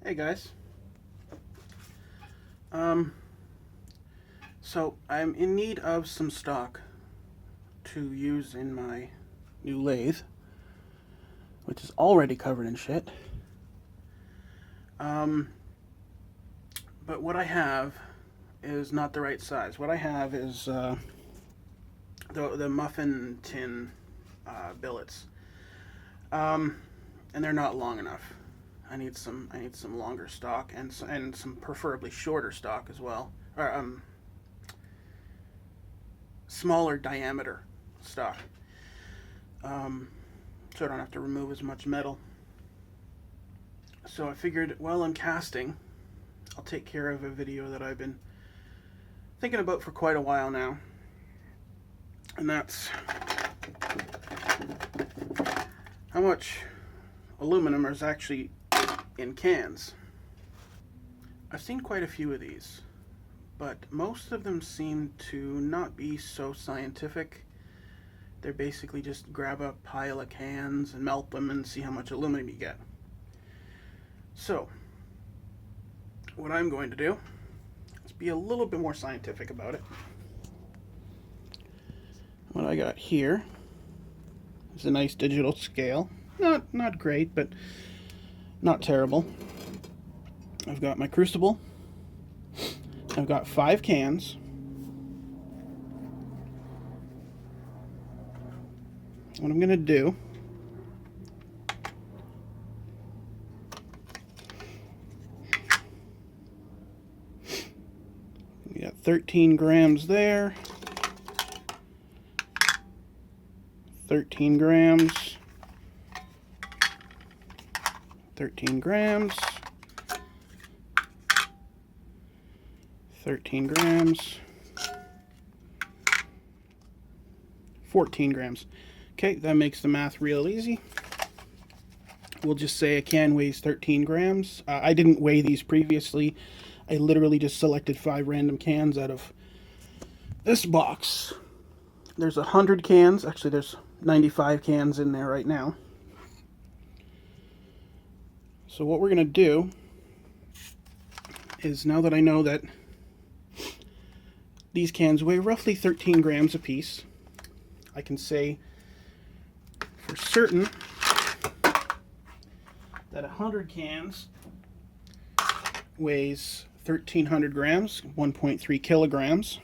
Hey guys. So I'm in need of some stock to use in my new lathe, which is already covered in shit. But what I have is not the right size. What I have is the muffin tin billets, and they're not long enough. I need some longer stock and some preferably shorter stock as well, or smaller diameter stock, so I don't have to remove as much metal. So I figured while I'm casting, I'll take care of a video that I've been thinking about for quite a while now, and that's how much aluminum is actually in cans. I've seen quite a few of these, but most of them seem to not be so scientific. They're basically just grab a pile of cans and melt them and see how much aluminum you get. So what I'm going to do is be a little bit more scientific about it. What I got here is a nice digital scale. Not great, but not terrible. I've got my crucible. I've got 5 cans. What I'm going to do we got 13 grams there. 13 grams. 13 grams. 13 grams. 14 grams. Okay, that makes the math real easy. We'll just say a can weighs 13 grams. I didn't weigh these previously. I literally just selected 5 random cans out of this box. There's 100 cans. Actually, there's 95 cans in there right now. So what we're going to do is, now that I know that these cans weigh roughly 13 grams apiece, I can say for certain that 100 cans weighs 1,300 grams, 1.3 kilograms.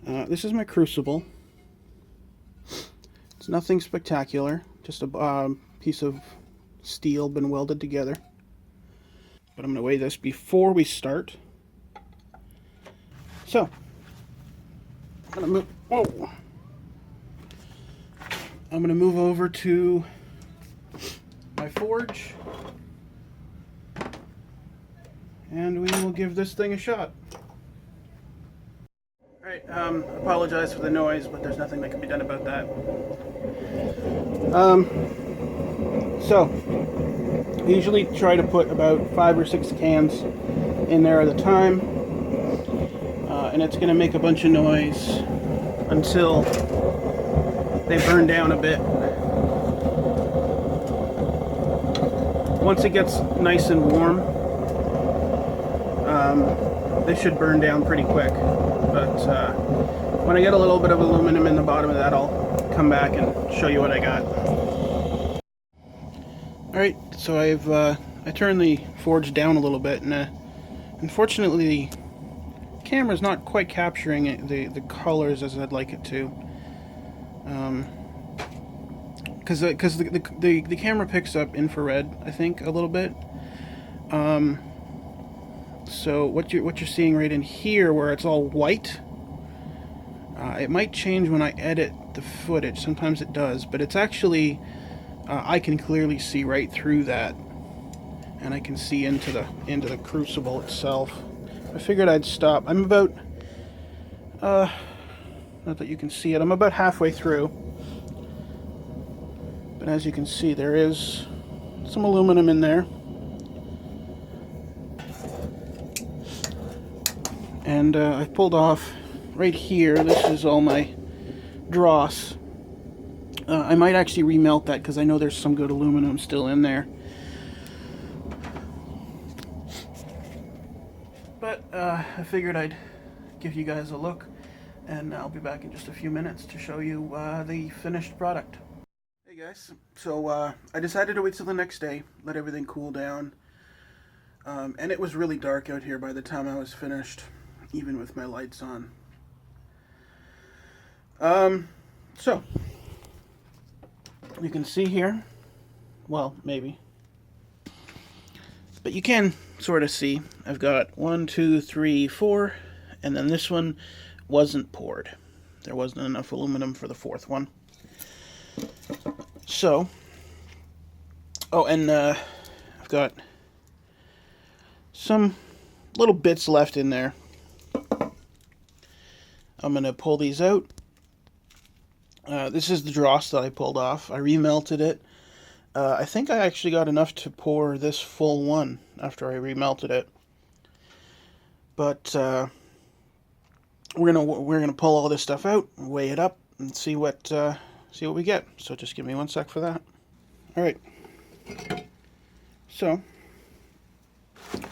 This is my crucible. It's nothing spectacular, just a piece of steel been welded together. But I'm going to weigh this before we start. So, I'm going to move. Whoa! I'm going to move over to my forge, and we will give this thing a shot. Alright, apologize for the noise, but there's nothing that can be done about that. So, I usually try to put about 5 or 6 cans in there at a time, and it's going to make a bunch of noise until they burn down a bit. Once it gets nice and warm, they should burn down pretty quick. But when I get a little bit of aluminum in the bottom of that, I'll come back and show you what I got. Alright, so I turned the forge down a little bit, and unfortunately the camera's not quite capturing the colors as I'd like it to. Because the camera picks up infrared, I think, a little bit. So what you're seeing right in here, where it's all white, it might change when I edit the footage. Sometimes it does, but it's actually I can clearly see right through that, and I can see into the crucible itself. I figured I'd stop. I'm about not that you can see it. I'm about halfway through. But as you can see, there is some aluminum in there. And I've pulled off right here. This is all my dross. I might actually remelt that because I know there's some good aluminum still in there. but I figured I'd give you guys a look, and I'll be back in just a few minutes to show you the finished product. Hey guys, so I decided to wait till the next day, let everything cool down, and it was really dark out here by the time I was finished, even with my lights on. So you can see here, well, maybe, but you can sort of see I've got 1, 2, 3, 4, and then this one wasn't poured. There wasn't enough aluminum for the fourth one. So, oh, and I've got some little bits left in there. I'm going to pull these out. This is the dross that I pulled off. I remelted it. I think I actually got enough to pour this full one after I remelted it. But we're gonna pull all this stuff out, weigh it up, and see what we get. So just give me 1 sec for that. All right. So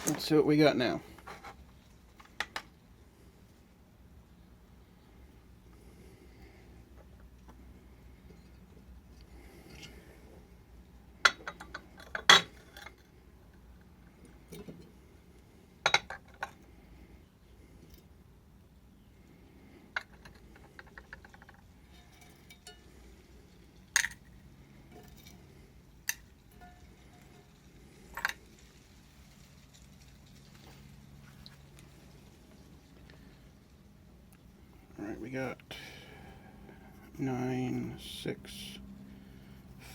let's see what we got now. All right, we got 9, 6,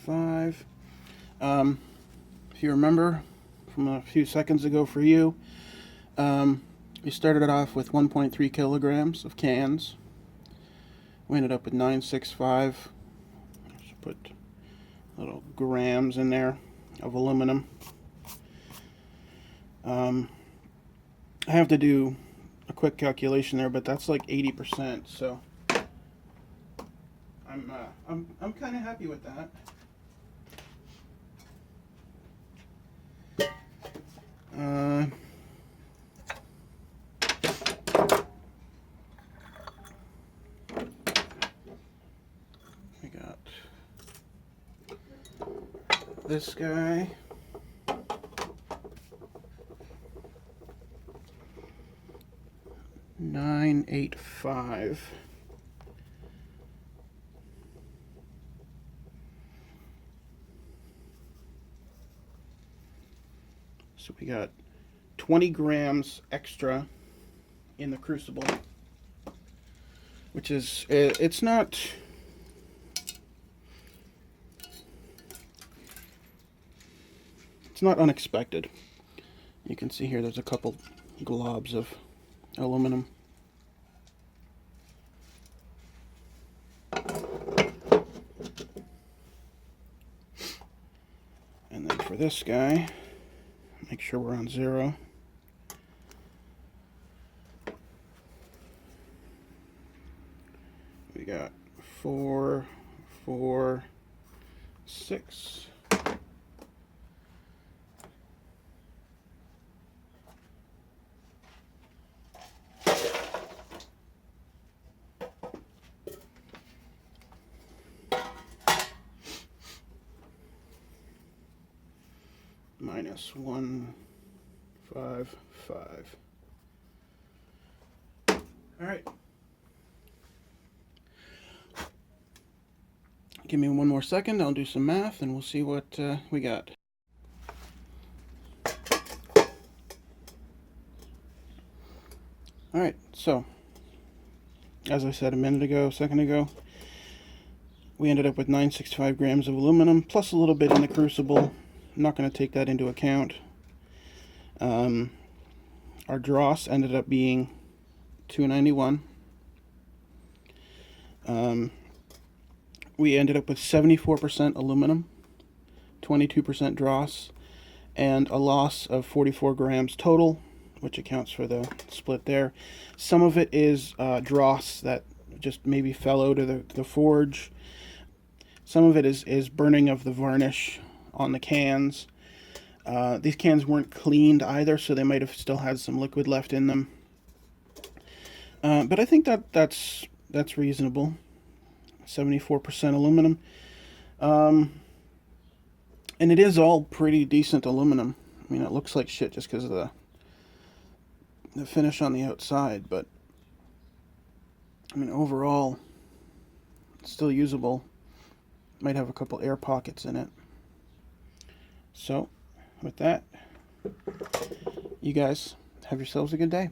5. If you remember from a few seconds ago for you, we started it off with 1.3 kilograms of cans. We ended up with 965. Just put little grams in there of aluminum. I have to do a quick calculation there, but that's like 80%. So I'm kind of happy with that. We got this guy. $985. So we got 20 grams extra in the crucible, which is, it's not unexpected. You can see here there's a couple globs of aluminum. And then for this guy, make sure we're on 0. We got 4, 4, 6. Minus 1, 5, 5. All right. Give me 1 more second. I'll do some math and we'll see what we got. All right. So, as I said a second ago, we ended up with 965 grams of aluminum plus a little bit in the crucible. I'm not going to take that into account. Our dross ended up being 291. We ended up with 74% aluminum, 22% dross, and a loss of 44 grams total, which accounts for the split there. Some of it is dross that just maybe fell out of the forge. Some of it is burning of the varnish on the cans. These cans weren't cleaned either, so they might have still had some liquid left in them. But I think that's reasonable. 74% aluminum. And it is all pretty decent aluminum. I mean, it looks like shit just because of the finish on the outside, but I mean, overall, it's still usable. Might have a couple air pockets in it. So, with that, you guys have yourselves a good day.